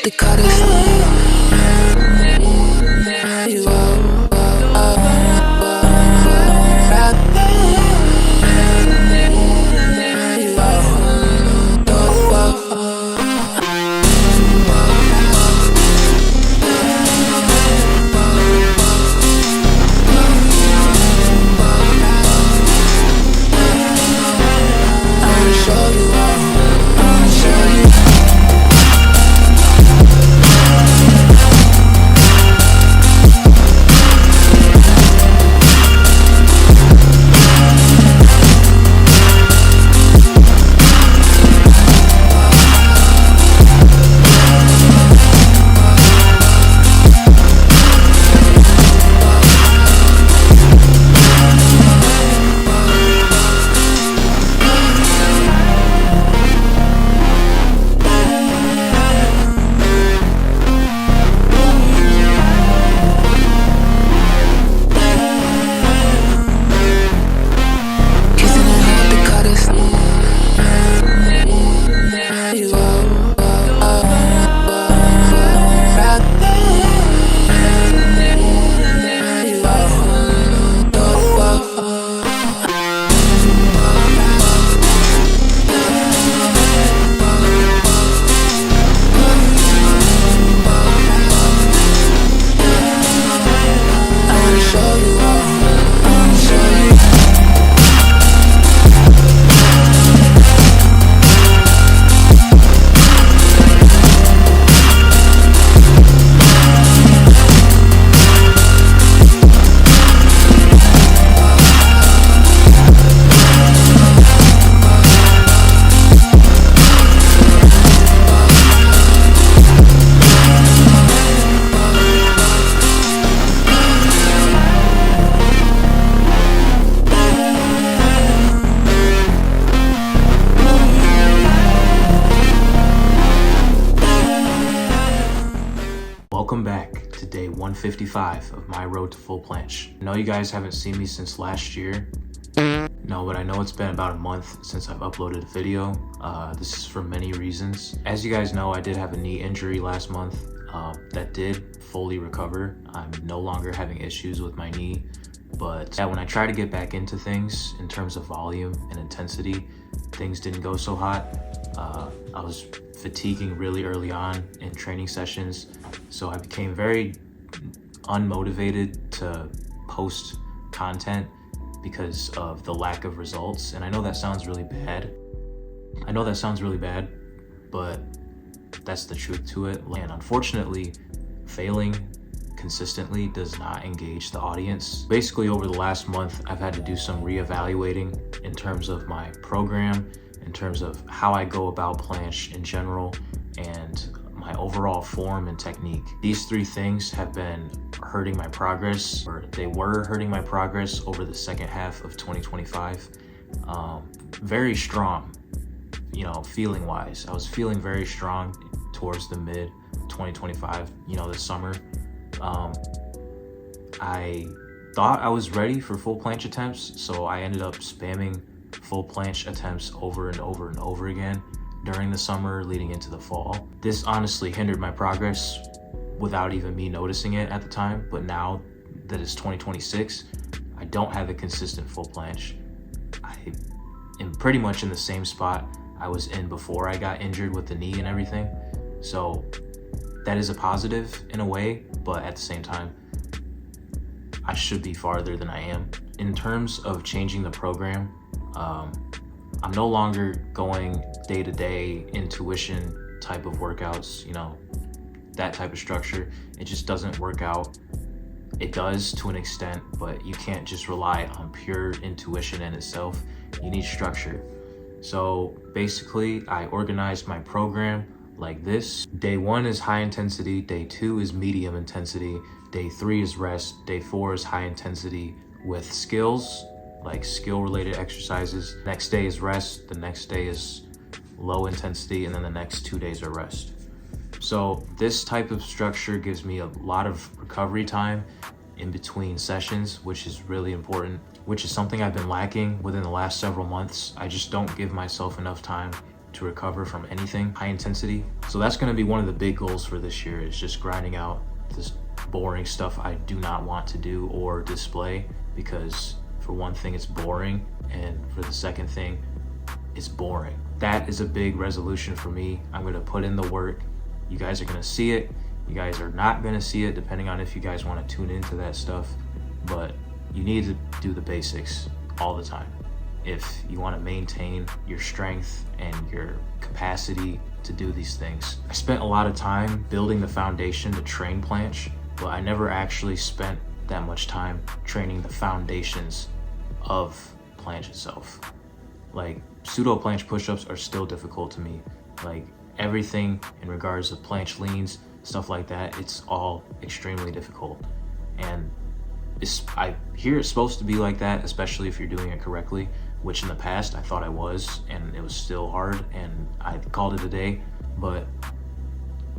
the goddess. You Welcome back to day 155 of my road to full planche. I know you guys haven't seen me since last year. No, but I know it's been about a month since I've uploaded a video. This is for many reasons. As you guys know, I did have a knee injury last month that did fully recover. I'm no longer having issues with my knee, but when I try to get back into things in terms of volume and intensity, things didn't go so hot. I was fatiguing really early on in training sessions, so I became very unmotivated to post content because of the lack of results. And I know that sounds really bad. But that's the truth to it. And unfortunately, failing consistently does not engage the audience. Basically, over the last month, I've had to do some reevaluating in terms of my program, in terms of how I go about planche in general, and my overall form and technique. These three things have been hurting my progress, or they were hurting my progress over the second half of 2025. Very strong, feeling wise. I was feeling very strong towards the mid 2025, the summer. I thought I was ready for full planche attempts, so I ended up spamming full planche attempts over and over and over again during the summer leading into the fall. This honestly hindered my progress without even me noticing it at the time, but now that it's 2026, I don't have a consistent full planche. I am pretty much in the same spot I was in before I got injured with the knee and everything. So that is a positive in a way, but at the same time, I should be farther than I am. In terms of changing the program, I'm no longer going day-to-day intuition type of workouts, that type of structure. It just doesn't work out. It does to an extent, but you can't just rely on pure intuition in itself. You need structure. So basically, I organized my program like this. Day 1 is high intensity, day 2 is medium intensity, day 3 is rest, day 4 is high intensity with skills, like skill related exercises. Next day is rest, the next day is low intensity, and then the next 2 days are rest. So this type of structure gives me a lot of recovery time in between sessions, which is really important, which is something I've been lacking within the last several months. I just don't give myself enough time to recover from anything high intensity. So that's gonna be one of the big goals for this year, is just grinding out this boring stuff I do not want to do or display, because for one thing, it's boring, and for the second thing, it's boring. That is a big resolution for me. I'm gonna put in the work. You guys are gonna see it. You guys are not gonna see it, depending on if you guys wanna tune into that stuff, but you need to do the basics all the time if you wanna maintain your strength and your capacity to do these things. I spent a lot of time building the foundation to train planche, but I never actually spent that much time training the foundations of planche itself. Like, pseudo planche push-ups are still difficult to me. Like, everything in regards to planche leans, stuff like that, it's all extremely difficult. And I hear it's supposed to be like that, especially if you're doing it correctly, which in the past I thought I was, and it was still hard, and I called it a day. But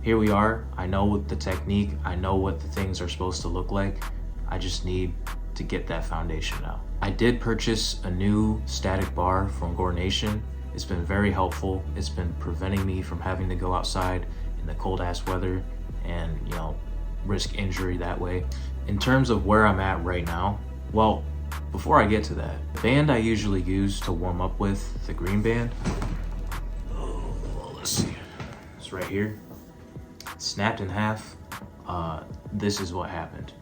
here we are. I know what the technique, I know what the things are supposed to look like. I just need to get that foundation now. I did purchase a new static bar from Gore Nation. It's been very helpful. It's been preventing me from having to go outside in the cold ass weather and, you know, risk injury that way. In terms of where I'm at right now, well, before I get to that, the band I usually use to warm up with, the green band, let's see, it's right here. It snapped in half. This is what happened.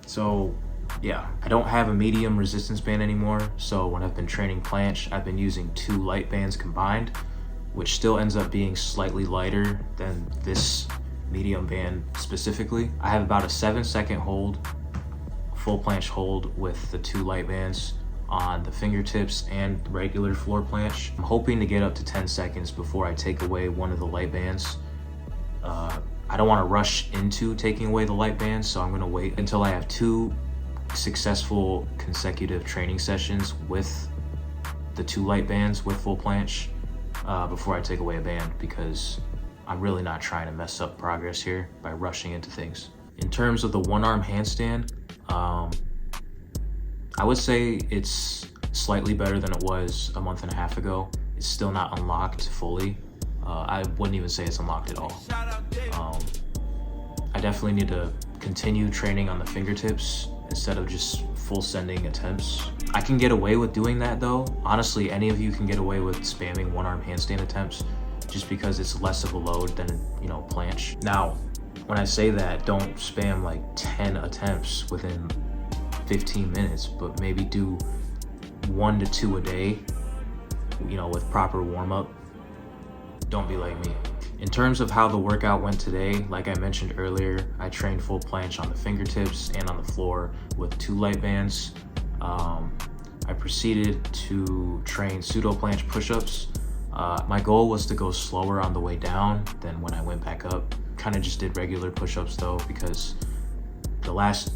So yeah, I don't have a medium resistance band anymore. So when I've been training planche, I've been using 2 light bands combined, which still ends up being slightly lighter than this medium band specifically. I have about a 7-second hold, full planche hold with the 2 light bands on the fingertips and regular floor planche. I'm hoping to get up to 10 seconds before I take away one of the light bands. I don't want to rush into taking away the light bands, so I'm going to wait until I have 2 successful consecutive training sessions with the 2 light bands with full planche before I take away a band, because I'm really not trying to mess up progress here by rushing into things. In terms of the one arm handstand, I would say it's slightly better than it was a month and a half ago. It's still not unlocked fully. I wouldn't even say it's unlocked at all. I definitely need to continue training on the fingertips instead of just full sending attempts. I can get away with doing that though. Honestly, any of you can get away with spamming one arm handstand attempts just because it's less of a load than, you know, planche. Now, when I say that, don't spam like 10 attempts within 15 minutes, but maybe do 1 to 2 a day, you know, with proper warm up. Don't be like me. In terms of how the workout went today, like I mentioned earlier, I trained full planche on the fingertips and on the floor with 2 light bands. I proceeded to train pseudo planche push-ups. My goal was to go slower on the way down than when I went back up. Kind of just did regular push-ups though, because the last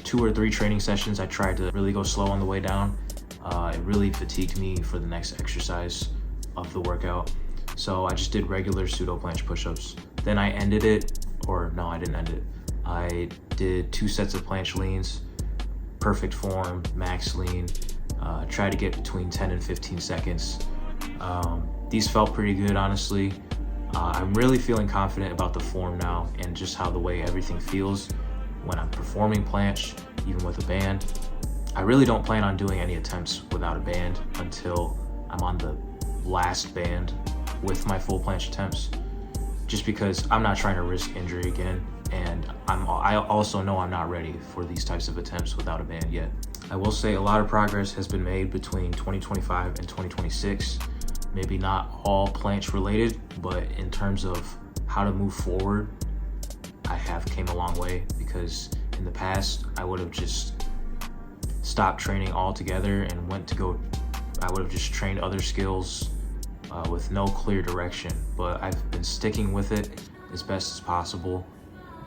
2 or 3 training sessions I tried to really go slow on the way down. It really fatigued me for the next exercise of the workout. So I just did regular pseudo planche push-ups. Then I ended it, or no, I didn't end it. I did 2 sets of planche leans, perfect form, max lean. Tried to get between 10 and 15 seconds. These felt pretty good, honestly. I'm really feeling confident about the form now and just how the way everything feels when I'm performing planche, even with a band. I really don't plan on doing any attempts without a band until I'm on the last band with my full planche attempts, just because I'm not trying to risk injury again, and I also know I'm not ready for these types of attempts without a band yet. I will say a lot of progress has been made between 2025 and 2026. Maybe not all planche related, but in terms of how to move forward, I have came a long way, because in the past I would have just stopped training altogether and I would have just trained other skills with no clear direction. But I've been sticking with it as best as possible,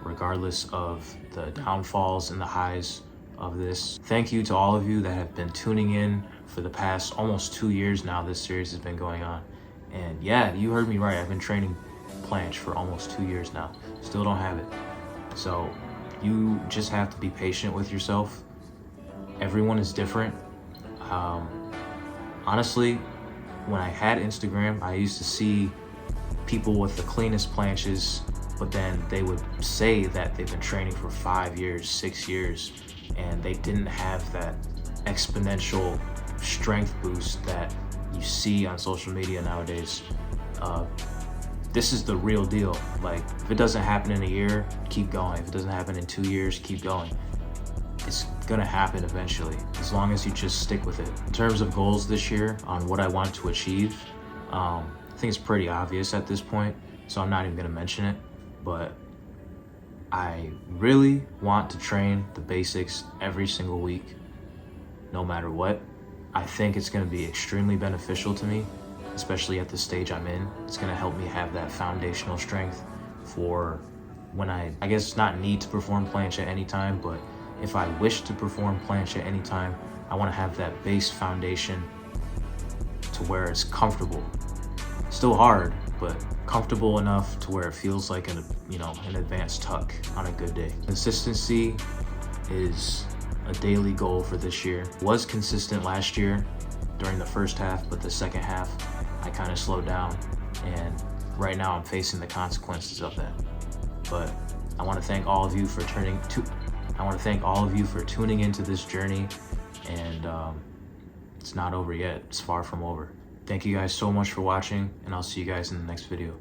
regardless of the downfalls and the highs of this. Thank you to all of you that have been tuning in for the past almost 2 years now. This series has been going on, and yeah, you heard me right. I've been training planche for almost 2 years now. Still don't have it. So you just have to be patient with yourself. Everyone is different. Honestly, when I had Instagram, I used to see people with the cleanest planches, but then they would say that they've been training for 5 years, 6 years, and they didn't have that exponential strength boost that you see on social media nowadays. This is the real deal. Like, if it doesn't happen in a year, keep going. If it doesn't happen in 2 years, keep going. It's gonna happen eventually, as long as you just stick with it. In terms of goals this year on what I want to achieve, I think it's pretty obvious at this point, so I'm not even gonna mention it, but I really want to train the basics every single week, no matter what. I think it's gonna be extremely beneficial to me, especially at the stage I'm in. It's gonna help me have that foundational strength for when I guess not need to perform planche at any time, but if I wish to perform planche at any time, I wanna have that base foundation to where it's comfortable. Still hard, but comfortable enough to where it feels like an advanced tuck on a good day. Consistency is a daily goal for this year. Was consistent last year during the first half, but the second half I kind of slowed down, and right now I'm facing the consequences of that. But I want to thank all of you for tuning into this journey, and it's not over yet. It's far from over. Thank you guys so much for watching, and I'll see you guys in the next video.